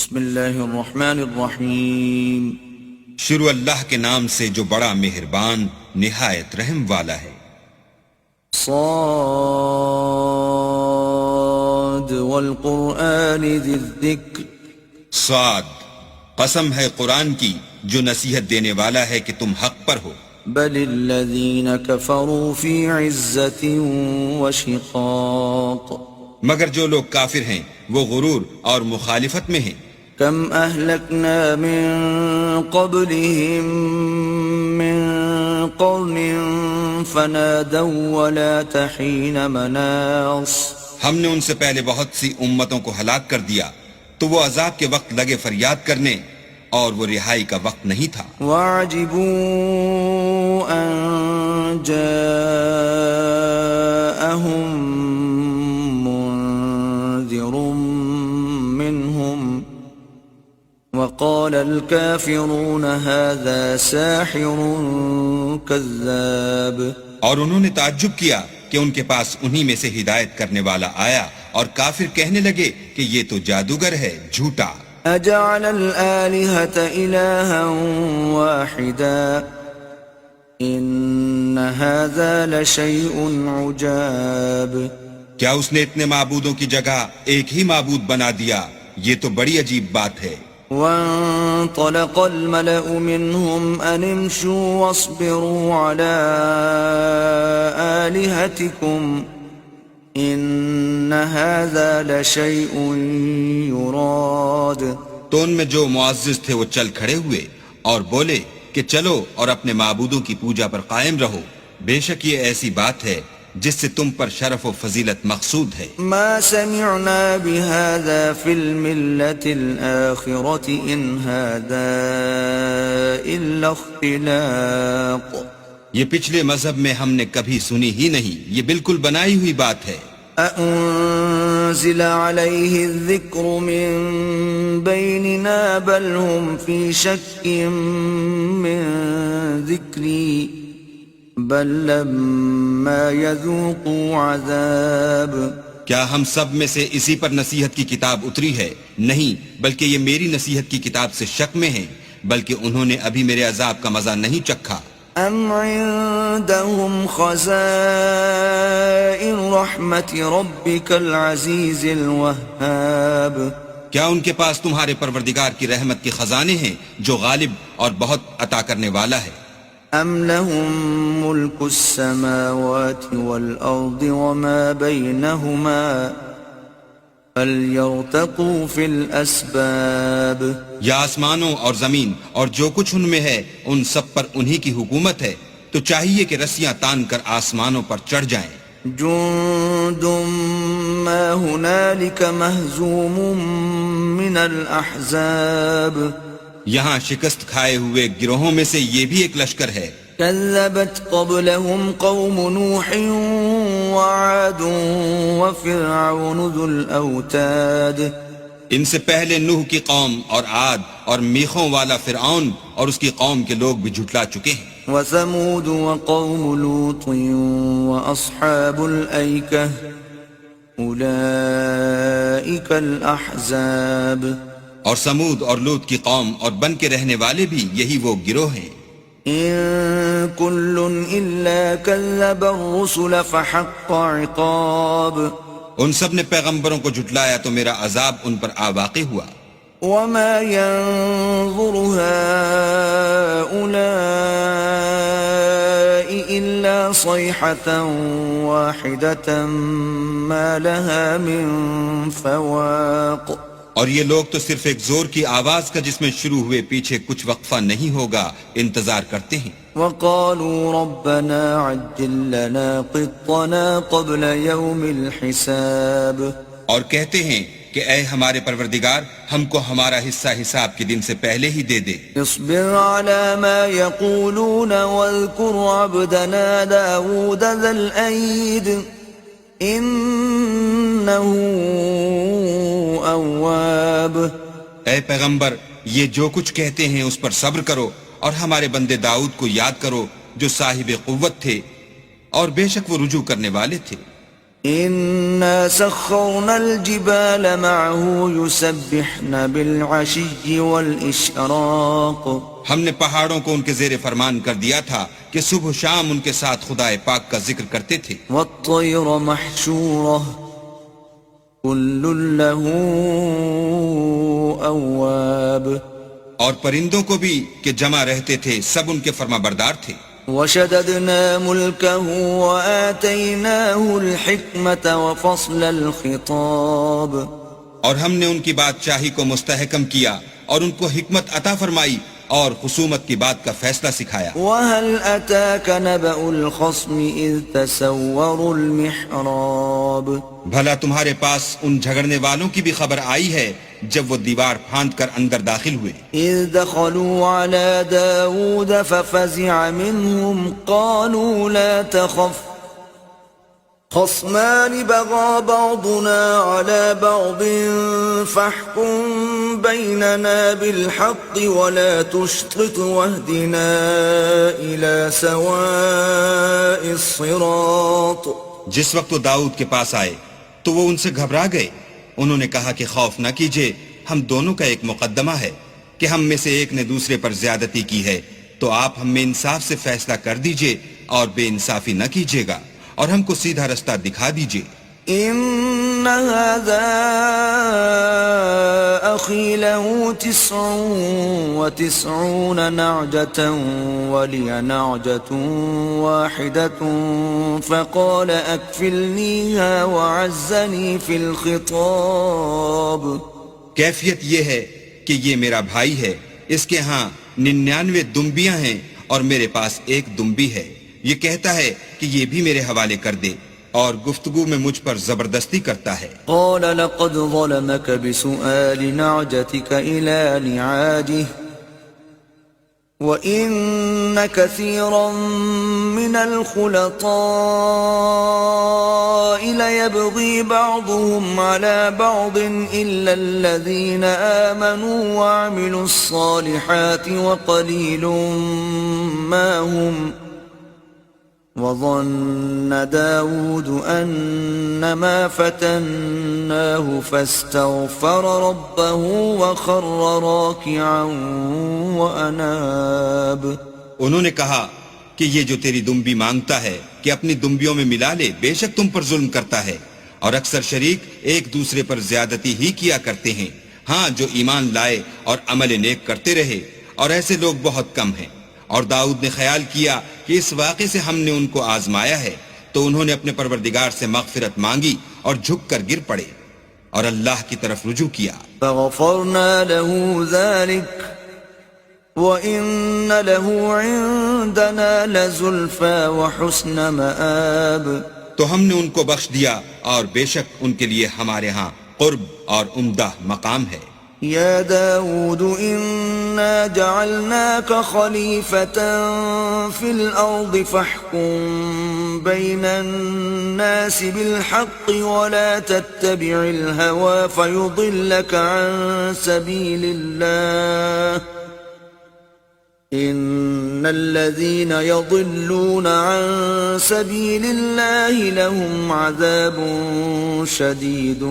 بسم اللہ الرحمن الرحیم شروع اللہ کے نام سے جو بڑا مہربان نہایت رحم والا ہے۔ صاد والقرآن ذی الذکر، صاد، قسم ہے قرآن کی جو نصیحت دینے والا ہے کہ تم حق پر ہو۔ بل الذین کفروا فی عزت وشقاق، مگر جو لوگ کافر ہیں وہ غرور اور مخالفت میں ہیں۔ کم اہلکنا من قبلہم من قرن فنادوا ولا تحین مناص، ہم نے ان سے پہلے بہت سی امتوں کو ہلاک کر دیا تو وہ عذاب کے وقت لگے فریاد کرنے اور وہ رہائی کا وقت نہیں تھا۔ وَعَجِبُوا أَن جَاءَهُم مُّنذِرٌ مِّنْهُمْ وَقَالَ الْكَافِرُونَ هَذَا سَاحِرٌ كَذَّابٌ، اور انہوں نے تعجب کیا کہ ان کے پاس انہی میں سے ہدایت کرنے والا آیا اور کافر کہنے لگے کہ یہ تو جادوگر ہے، جھوٹا۔ أَجَعَلَ الْآلِهَةَ إِلَٰهًا وَاحِدًا إِنَّ هَٰذَا لَشَيْءٌ عُجَابٌ، کیا اس نے اتنے معبودوں کی جگہ ایک ہی معبود بنا دیا؟ یہ تو بڑی عجیب بات ہے۔ وَانطَلَقَ الْمَلَأُ مِنْهُمْ أَنِ امْشُوا وَاصْبِرُوا عَلَىٰ آلِهَتِكُمْ إِنَّ هَٰذَا لَشَيْءٌ يُرَادُ، تو ان میں جو معزز تھے وہ چل کھڑے ہوئے اور بولے کہ چلو اور اپنے معبودوں کی پوجا پر قائم رہو، بے شک یہ ایسی بات ہے جس سے تم پر شرف و فضیلت مقصود ہے۔ ما سمعنا بهذا في الملة الآخرة إن هذا إلا اختلاق، یہ پچھلے مذہب میں ہم نے کبھی سنی ہی نہیں، یہ بالکل بنائی ہوئی بات ہے۔ أأنزل عليه الذكر من بيننا بل هم في شك من ذكري بل لما يذوقوا عذاب، کیا ہم سب میں سے اسی پر نصیحت کی کتاب اتری ہے؟ نہیں، بلکہ یہ میری نصیحت کی کتاب سے شک میں ہیں، بلکہ انہوں نے ابھی میرے عذاب کا مزہ نہیں چکھا۔ ام عندهم خزائن رحمت ربك العزیز الوهاب، کیا ان کے پاس تمہارے پروردگار کی رحمت کے خزانے ہیں جو غالب اور بہت عطا کرنے والا ہے؟ ام لهم ملک السماوات والارض وما بینهما فلیرتقوا فی الاسباب، یا آسمانوں اور زمین اور جو کچھ ان میں ہے ان سب پر انہی کی حکومت ہے، تو چاہیے کہ رسیاں تان کر آسمانوں پر چڑھ جائیں۔ جند ما هنالك مهزوم من الاحزاب، یہاں شکست کھائے ہوئے گروہوں میں سے یہ بھی ایک لشکر ہے۔ كذبت قبلهم قوم نوح وعاد وفرعون ذو الأوتاد، ان سے پہلے نوح کی قوم اور عاد اور میخوں والا فرعون اور اس کی قوم کے لوگ بھی جھٹلا چکے ہیں۔ وثمود وقوم لوط وأصحاب الأيكة أولئك الأحزاب، اور سمود اور لوط کی قوم اور بن کے رہنے والے بھی یہی وہ گروہ ہیں۔ إن كل إلا كذب الرسل فحق عقاب، ان سب نے پیغمبروں کو جھٹلایا تو میرا عذاب ان پر آواقع ہوا۔ وما ينظر هؤلاء إلا صيحة واحدة ما لها من فواق، اور یہ لوگ تو صرف ایک زور کی آواز کا جس میں شروع ہوئے پیچھے کچھ وقفہ نہیں ہوگا انتظار کرتے ہیں۔ وقالوا ربنا عجل لنا قطنا قبل يوم الحساب، اور کہتے ہیں کہ اے ہمارے پروردگار ہم کو ہمارا حصہ حساب کے دن سے پہلے ہی دے دے۔ اصبر على ما يقولون واذكر عبدنا داود ذا الأيد إنه اواب، اے پیغمبر یہ جو کچھ کہتے ہیں اس پر صبر کرو اور ہمارے بندے داؤد کو یاد کرو جو صاحب قوت تھے اور بے شک وہ رجوع کرنے والے تھے۔ إنا سخرنا الجبال معه يسبحن بالعشي والإشراق ہم نے پہاڑوں کو ان کے زیر فرمان کر دیا تھا کہ صبح و شام ان کے ساتھ خدا پاک کا ذکر کرتے تھے. والطير محشورة كل له أواب اور پرندوں کو بھی کہ جمع رہتے تھے سب ان کے فرما بردار تھے. وشددنا ملكه وآتيناه الحكمة وفصل الخطاب اور ہم نے ان کی بادشاہی کو مستحکم کیا اور ان کو حکمت عطا فرمائی اور خصومت کی بات کا فیصلہ سکھایا. وهل أتاك نبأ الخصم إذ تسوروا المحراب بھلا تمہارے پاس ان جھگڑنے والوں کی بھی خبر آئی ہے جب وہ دیوار پھاند کر اندر داخل ہوئے. إذ دخلوا على داود ففزع منهم قالوا لا تخف خصمان بغى بعضنا على بعض فاحكم بيننا بالحق ولا تشطط واهدنا إلى سواء الصراط. جس وقت وہ داؤد کے پاس آئے تو وہ ان سے گھبرا گئے. انہوں نے کہا کہ خوف نہ کیجئے، ہم دونوں کا ایک مقدمہ ہے کہ ہم میں سے ایک نے دوسرے پر زیادتی کی ہے، تو آپ ہم میں انصاف سے فیصلہ کر دیجئے اور بے انصافی نہ کیجئے گا اور ہم کو سیدھا رستہ دکھا دیجئے. إن هذا أخي له 99 نعجة ولي نعجة واحدة فقال أكفلنيها وعزني في الخطاب. کیفیت یہ ہے کہ یہ میرا بھائی ہے، اس کے ہاں 99 دمبیاں ہیں اور میرے پاس ایک دمبی ہے. یہ کہتا ہے کہ یہ بھی میرے حوالے کر دے اور گفتگو میں مجھ پر زبردستی کرتا ہے. قال لقد ظلمك بسؤال نعجتك إلى نعاجه وإن كثيرا من الخلطاء ليبغي بعضهم على بعض إلا الذين آمنوا وعملوا الصالحات وقليل ما هم. وظن داود أنما فتناه فاستغفر ربه وخر راكعا وأناب. انہوں نے کہا کہ یہ جو تیری دمبی مانگتا ہے کہ اپنی دمبیوں میں ملا لے، بے شک تم پر ظلم کرتا ہے اور اکثر شریک ایک دوسرے پر زیادتی ہی کیا کرتے ہیں. ہاں جو ایمان لائے اور عمل نیک کرتے رہے، اور ایسے لوگ بہت کم ہیں. اور داؤد نے خیال کیا کہ اس واقعے سے ہم نے ان کو آزمایا ہے، تو انہوں نے اپنے پروردگار سے مغفرت مانگی اور جھک کر گر پڑے اور اللہ کی طرف رجوع کیا. فغفرنا له ذلك وإن له عندنا لزلفى وحسن مآب. تو ہم نے ان کو بخش دیا اور بے شک ان کے لیے ہمارے ہاں قرب اور عمدہ مقام ہے. يا داود إنا جعلناك خليفة في الأرض فاحكم بين الناس بالحق ولا تتبع الهوى فيضلك عن سبيل الله إن الذين يضلون عن سبيل الله لهم عذاب شديد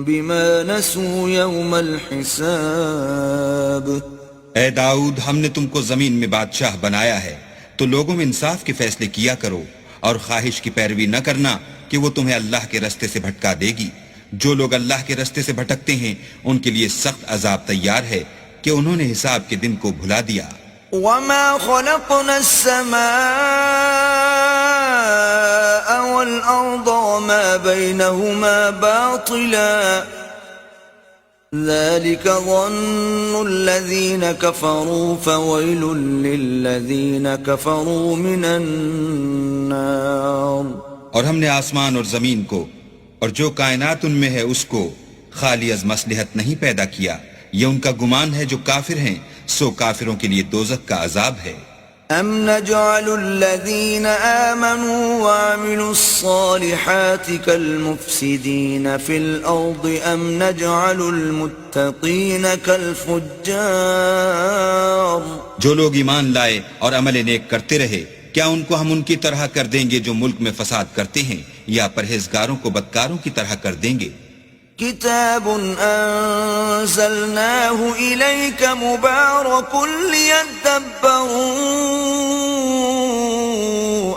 بما نسوا يوم الحساب. اے داؤد، ہم نے تم کو زمین میں بادشاہ بنایا ہے، تو لوگوں میں انصاف کے فیصلے کیا کرو اور خواہش کی پیروی نہ کرنا کہ وہ تمہیں اللہ کے رستے سے بھٹکا دے گی. جو لوگ اللہ کے رستے سے بھٹکتے ہیں ان کے لیے سخت عذاب تیار ہے کہ انہوں نے حساب کے دن کو بھلا دیا. وما خلقنا السماء والأرض وما بينهما باطلا ذلك ظن الذين كفروا فويل للذين كفروا من النار. اور ہم نے آسمان اور زمین کو اور جو کائنات ان میں ہے اس کو خالی از مصلحت نہیں پیدا کیا. یہ ان کا گمان ہے جو کافر ہیں، سو کافروں کے لیے دوزخ کا عذاب ہے. ام نجعل الذين آمنوا وعملوا الصالحات كالمفسدين في الأرض ام نجعل المتقين كالفجار. جو لوگ ایمان لائے اور عمل نیک کرتے رہے، کیا ان کو ہم ان کی طرح کر دیں گے جو ملک میں فساد کرتے ہیں، یا پرہیزگاروں کو بدکاروں کی طرح کر دیں گے. كتاب أنزلناه إليك مبارك ليدبروا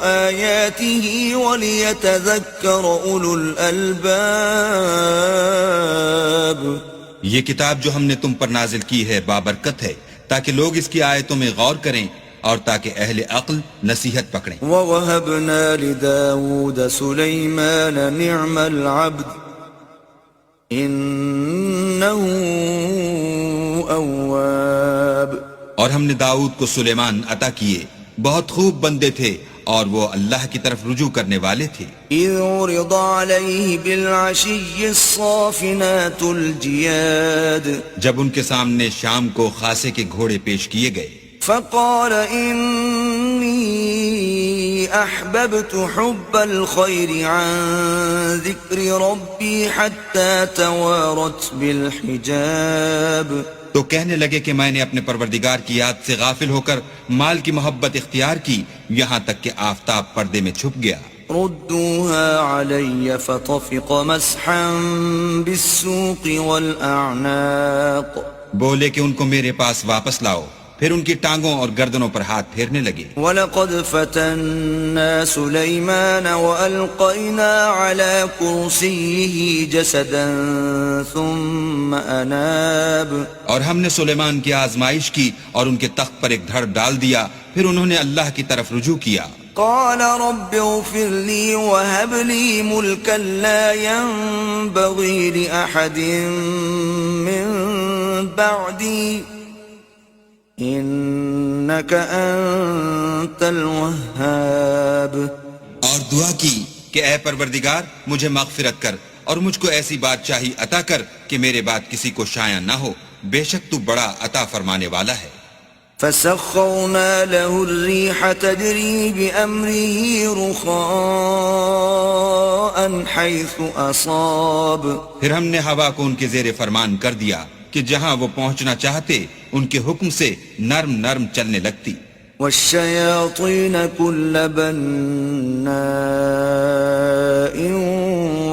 آياته وليتذكر أولو الألباب. یہ کتاب جو ہم نے تم پر نازل کی ہے بابرکت ہے تاکہ لوگ اس کی آیتوں میں غور کریں اور تاکہ اہل عقل نصیحت پکڑیں. ووهبنا لداود سليمان نعم العبد إنه أواب. اور ہم نے داؤد کو سلیمان عطا کیے، بہت خوب بندے تھے اور وہ اللہ کی طرف رجوع کرنے والے تھے. إذ عرض عليه بالعشي الصافنات الجياد جب ان کے سامنے شام کو خاصے کے گھوڑے پیش کیے گئے. فقال إني أحببت حب الخير عن ذكر ربي حتى توارت بالحجاب. تو کہنے لگے کہ میں نے اپنے پروردگار کی یاد سے غافل ہو کر مال کی محبت اختیار کی یہاں تک کہ آفتاب پردے میں چھپ گیا. ردوها علي فطفق مسحا بالسوق والأعناق. بولے کہ ان کو میرے پاس واپس لاؤ، پھر ان کی ٹانگوں اور گردنوں پر ہاتھ پھیرنے لگے. وَلَقَدْ فَتَنَّا سُلَيْمَانَ وَأَلْقَيْنَا عَلَى كُرْسِيِّهِ جَسَدًا ثُمَّ أَنَابَ. اور ہم نے سلیمان کی آزمائش کی اور ان کے تخت پر ایک دھڑ ڈال دیا، پھر انہوں نے اللہ کی طرف رجوع کیا. قال رب اغفر لي وهب لي ملكا لا ينبغي لأحد من بعدي إنك أنت الوهاب. اور دعا کی کہ اے پروردگار مجھے مغفرت کر اور مجھ کو ایسی بادشاہی عطا کر کہ میرے بعد کسی کو شایع نہ ہو، بے شک تو بڑا عطا فرمانے والا ہے. فسخرنا له الريح تجري بأمره رخاء حيث أصاب. پھر ہم نے ہوا کو ان کے زیر فرمان کر دیا کہ جہاں وہ پہنچنا چاہتے ان کے حکم سے نرم نرم چلنے لگتی. والشياطين كل بناء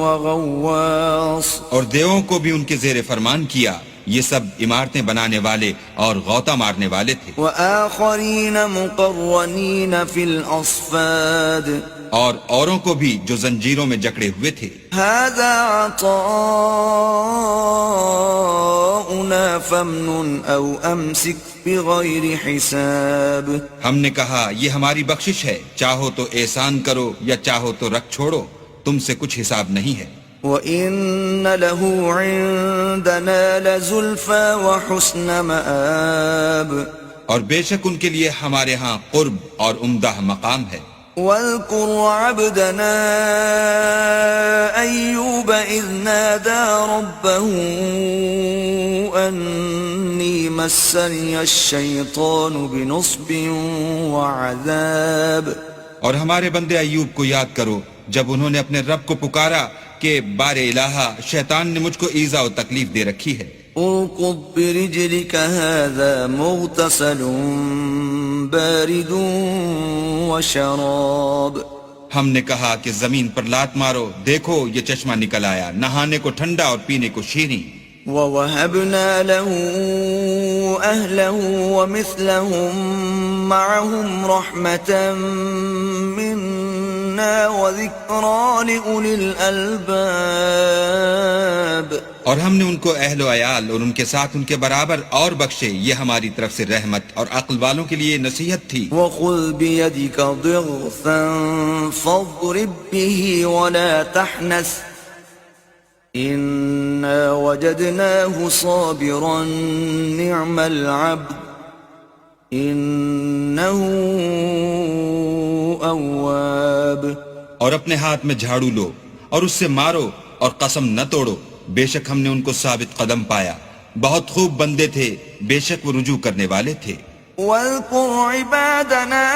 وغواص. اور دیووں کو بھی ان کے زیر فرمان کیا، یہ سب عمارتیں بنانے والے اور غوطہ مارنے والے تھے. وآخرين مقرنين في الأصفاد. اور اوروں کو بھی جو زنجیروں میں جکڑے ہوئے تھے. هذا عطاؤنا فامنن أو أمسك بغير حساب. ہم نے کہا یہ ہماری بخشش ہے، چاہو تو احسان کرو یا چاہو تو رکھ چھوڑو، تم سے کچھ حساب نہیں ہے. وَإِنَّ لَهُ عِندَنَا لَزُلْفَى وَحُسْنَ مَآبٍ. اور بے شک ان کے لیے ہمارے ہاں قرب اور عمدہ مقام ہے. وَاذْكُرْ عَبْدَنَا أَيُّوبَ إِذْ نَادَى رَبَّهُ أَنِّي مَسَّنِيَ الشَّيْطَانُ بِنُصْبٍ وَعَذَابٍ. اور ہمارے بندے ایوب کو یاد کرو جب انہوں نے اپنے رب کو پکارا کہ بار الہا شیطان نے مجھ کو ایذا و تکلیف دے رکھی ہے. اركض برجلك هذا مغتسل بارد وشراب. ہم نے کہا کہ زمین پر لات مارو، دیکھو یہ چشمہ نکل آیا، نہانے کو ٹھنڈا اور پینے کو شیریں. وَوَهَبْنَا لَهُ أَهْلَهُ وَمِثْلَهُمْ مَعَهُمْ رَحْمَةً مِنَّا وَذِكْرَى لِأُولِي الْأَلْبَابِ. اور ہم نے ان کو اہل و عیال اور ان کے ساتھ ان کے برابر اور بخشے، یہ ہماری طرف سے رحمت اور عقل والوں کے لیے نصیحت تھی. وَخُذْ بِيَدِكَ ضِغْثًا فَاضْرِبْ بِهِ وَلَا تَحْنَثْ إِنَّا وَجَدْنَاهُ صَابِرًا نِعْمَ الْعَبْدُ إِنَّهُ أَوَّابٌ. اور اپنے ہاتھ میں جھاڑو لو اور اس سے مارو اور قسم نہ توڑو، بے شک ہم نے ان کو ثابت قدم پایا، بہت خوب بندے تھے، بے شک وہ رجوع کرنے والے تھے. واذكر عبادنا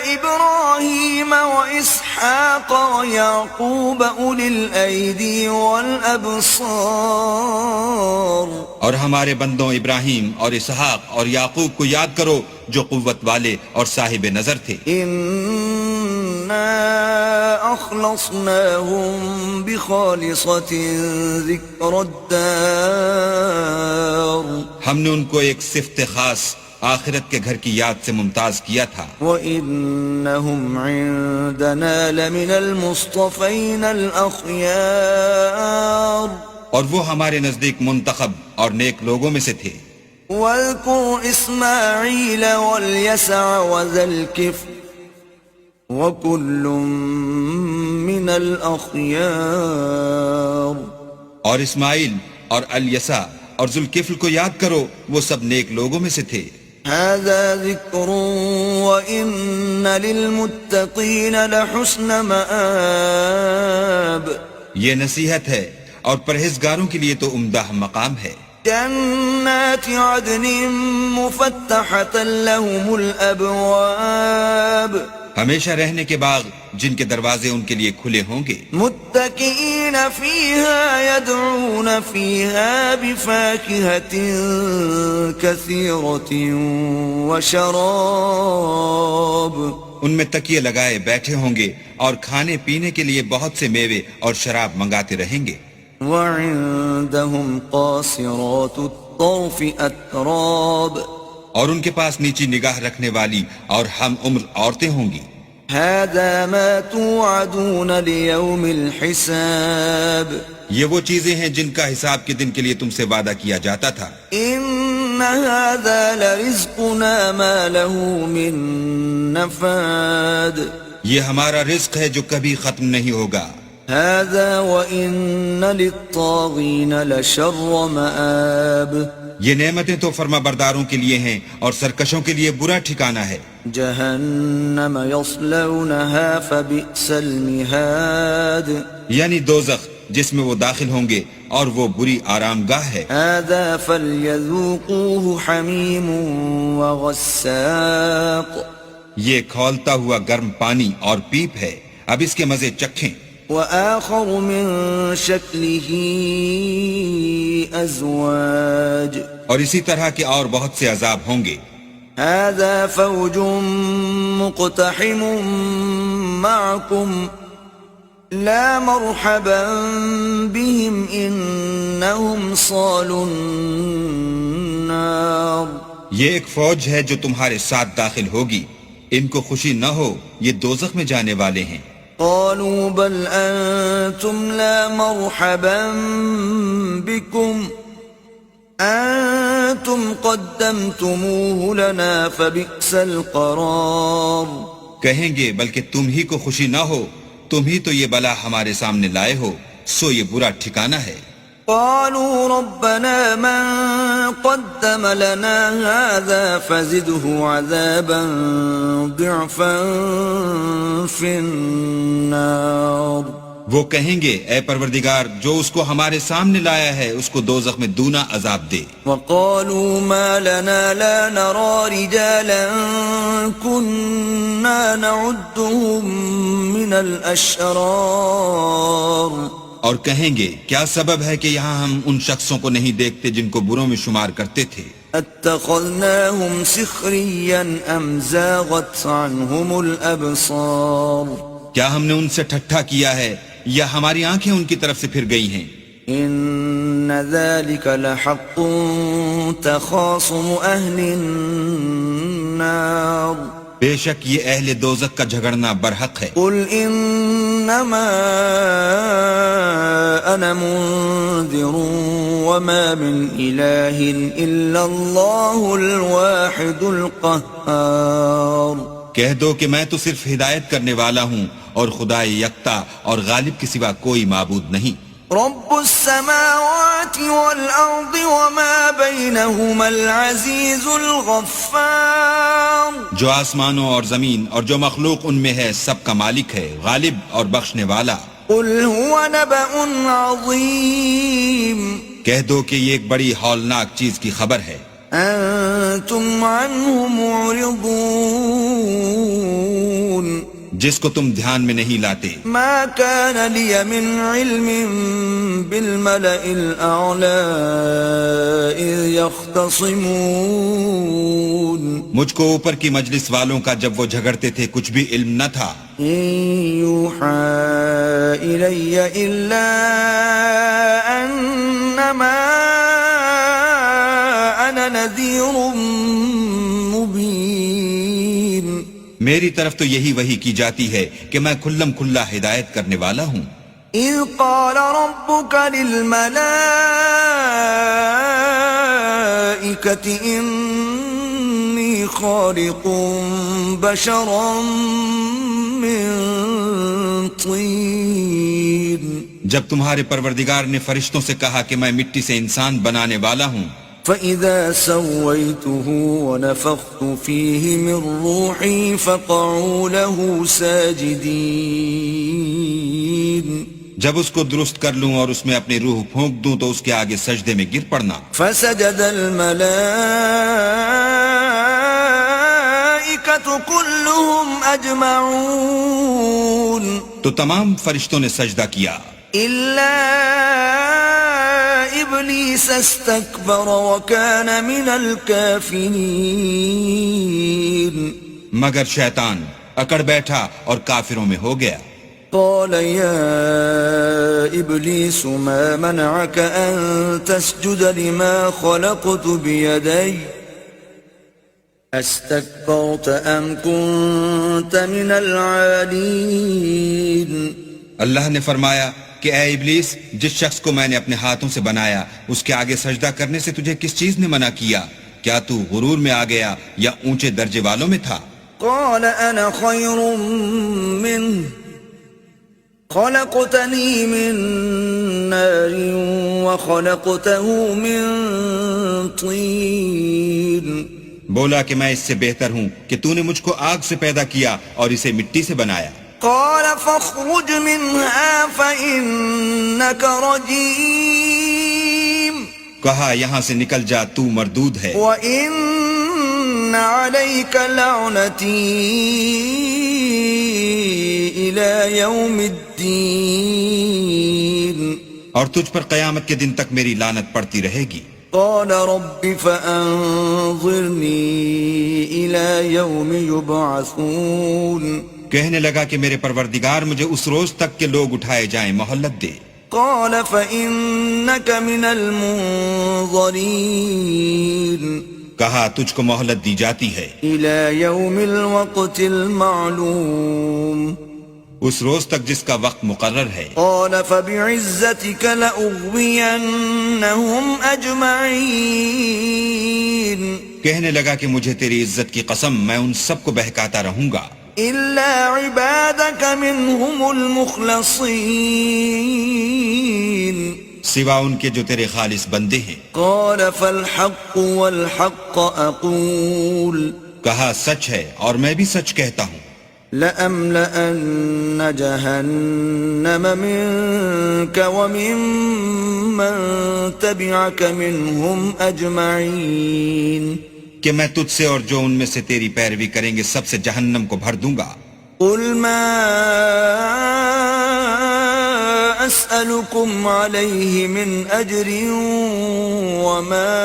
إبراهيم وإسحاق ويعقوب أولي الأيدي والأبصار. اور ہمارے بندوں ابراہیم اور اسحاق اور یعقوب کو یاد کرو جو قوت والے اور صاحب نظر تھے. إنا أخلصناهم بخالصة ذكر الدار ہم نے ان کو ایک صفت خاص آخرت کے گھر کی یاد سے ممتاز کیا تھا. وَإِنَّهُمْ عِندَنَا لَمِنَ الْمُصْطَفَيْنَ الْأَخْيَارِ اور وہ ہمارے نزدیک منتخب اور نیک لوگوں میں سے تھے. وَاذْكُرْ إِسْمَاعِيلَ وَالْيَسَعَ وَذَا الْكِفْلِ وَكُلٌّ مِّنَ الْأَخْيَارِ اور اسماعیل اور الیسع اور ذوالکفل کو یاد کرو، وہ سب نیک لوگوں میں سے تھے. هذا ذكر وإن للمتقين لحسن مآب یہ نصیحت ہے اور پرہیزگاروں کے لیے تو عمدہ مقام ہے. جنات عدن مفتحة لهم الأبواب ہمیشہ رہنے کے باغ جن کے دروازے ان کے لیے کھلے ہوں گے. متكئين فيها يدعون فيها بفاكهة كثيرة وشراب ان میں تکیے لگائے بیٹھے ہوں گے اور کھانے پینے کے لیے بہت سے میوے اور شراب منگاتے رہیں گے. وعندهم قاصرات الطرف أتراب اور ان کے پاس نیچی نگاہ رکھنے والی اور ہم عمر عورتیں ہوں گی. هذا ما توعدون ليوم الحساب یہ وہ چیزیں ہیں جن کا حساب کے دن کے لیے تم سے وعدہ کیا جاتا تھا. إن هذا لرزقنا ما له من نفاد یہ ہمارا رزق ہے جو کبھی ختم نہیں ہوگا. هذا وإن للطاغين لشر مآب یہ نعمتیں تو فرما برداروں کے لیے ہیں اور سرکشوں کے لیے برا ٹھکانہ ہے. جہنم یصلونها فبئس المہاد یعنی دوزخ جس میں وہ داخل ہوں گے اور وہ بری آرام گاہ ہے. هذا فليذوقوه حمیم وغساق یہ کھولتا ہوا گرم پانی اور پیپ ہے، اب اس کے مزے چکھیں. وآخر من شکلہ ازواج اور اسی طرح کے اور بہت سے عذاب ہوں گے. هذا فوج مقتحم معكم لا مرحبا بهم انهم صالوا النار یہ ایک فوج ہے جو تمہارے ساتھ داخل ہوگی، ان کو خوشی نہ ہو، یہ دوزخ میں جانے والے ہیں. قالوا بل انتم لا مرحبا بكم انتم قدمتموه لنا فبئس القرار کہیں گے بلکہ تم ہی کو خوشی نہ ہو، تم ہی تو یہ بلا ہمارے سامنے لائے ہو، سو یہ برا ٹھکانہ ہے. قالوا ربنا من قدم لنا هذا فزده عذابا ضعفا في النار وہ کہیں گے اے پروردگار جو اس کو ہمارے سامنے لایا ہے اس کو دوزخ میں دونا عذاب دے. وقالوا ما لنا لا نرى رجالا كنا نعدهم من الاشرار اور کہیں گے کیا سبب ہے کہ یہاں ہم ان شخصوں کو نہیں دیکھتے جن کو بروں میں شمار کرتے تھے. اتخذناهم سخريا ام زاغت عنهم الابصار کیا ہم نے ان سے ٹھٹھا کیا ہے یا ہماری آنکھیں ان کی طرف سے پھر گئی ہیں. ان ذلك لحق تخاصم اهل النار بے شک یہ اہل دوزخ کا جھگڑنا برحق ہے. قل انما انا منذر وما من اله الا الله الواحد القهار کہہ دو کہ میں تو صرف ہدایت کرنے والا ہوں اور خدا یکتا اور غالب کے سوا کوئی معبود نہیں. رب السماوات والارض وما بينهما العزيز الغفار جو آسمانوں اور زمین اور جو مخلوق ان میں ہے سب کا مالک ہے، غالب اور بخشنے والا. قل هو نبأ عظيم کہہ دو کہ یہ ایک بڑی ہولناک چیز کی خبر ہے. انتم عنه معرضون جس کو تم دھیان میں نہیں لاتے. ما كان لي من علم بالملأ الأعلى إذ يختصمون مجھ کو اوپر کی مجلس والوں کا جب وہ جھگڑتے تھے کچھ بھی علم نہ تھا. إن يوحى إلي إلا أنما أنا نذير مبين. میری طرف تو یہی وحی کی جاتی ہے کہ میں کھلم کھلا ہدایت کرنے والا ہوں. إذ قال ربك للملائكة إني خالق بشرا من طين. جب تمہارے پروردگار نے فرشتوں سے کہا کہ میں مٹی سے انسان بنانے والا ہوں، فإذا سويته ونفخت فيه من روحي فقعوا له ساجدين. جب اس کو درست کر لوں اور اس میں اپنی روح پھونک دوں تو اس کے آگے سجدے میں گر پڑنا. فسجد الملائكة كلهم أجمعون تو تمام فرشتوں نے سجدہ کیا إلا إبليس استكبر وكان من الكافرين. مگر شیطان اکڑ بیٹھا اور کافروں میں ہو گیا. قال يا إبليس ما منعك أن تسجد لما خلقت بيدي أستكبرت أم كنت من العالين. اللہ نے فرمایا کہ اے ابلیس، جس شخص کو میں نے اپنے ہاتھوں سے بنایا اس کے آگے سجدہ کرنے سے تجھے کس چیز نے منع کیا؟ کیا تو غرور میں آ گیا یا اونچے درجے والوں میں تھا؟ قال أنا خير منه خلقتني من نار وخلقته من طين. بولا کہ میں اس سے بہتر ہوں کہ تو نے مجھ کو آگ سے پیدا کیا اور اسے مٹی سے بنایا. قال فاخرج منها فإنك رجيم. کہا یہاں سے نکل جا، تو مردود ہے. وإن عليك لعنتي إلى يوم الدين. اور تجھ پر قیامت کے دن تک میری لعنت پڑتی رہے گی. قال رب فأنظرني إلى يوم يبعثون. کہنے لگا کہ میرے پروردگار مجھے اس روز تک کہ لوگ اٹھائے جائیں مہلت دے. قال فإنك من المنظرين. کہا تجھ کو مہلت دی جاتی ہے إلى يوم الوقت المعلوم. اس روز تک جس کا وقت مقرر ہے. قال فبعزتك لأغوينهم أجمعين. کہنے لگا کہ مجھے تیری عزت کی قسم میں ان سب کو بہکاتا رہوں گا إلا عبادك منهم المخلصين. سوا ان کے جو تیرے خالص بندے ہیں. قال فالحق والحق أقول کہا سچ ہے اور میں بھی سچ کہتا ہوں. لأملأن جهنم منك وممن تبعك منهم أجمعين. کہ میں تجھ سے اور جو ان میں سے تیری پیروی کریں گے سب سے جہنم کو بھر دوں گا. قل ما أسألكم عليه من أجر وما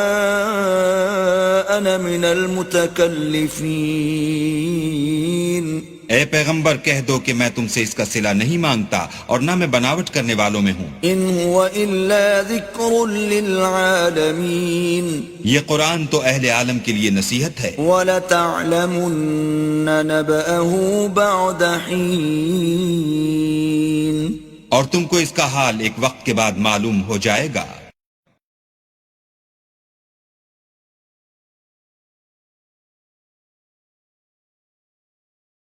أنا من المتكلفين. اے پیغمبر کہہ دو کہ میں تم سے اس کا صلہ نہیں مانگتا اور نہ میں بناوٹ کرنے والوں میں ہوں. إن هو إلا ذكر للعالمين. یہ قرآن تو اہل عالم کے لیے نصیحت ہے. وَلَتَعْلَمُنَّ نَبَأَهُ بَعْدَ حِينٍ. اور تم کو اس کا حال ایک وقت کے بعد معلوم ہو جائے گا.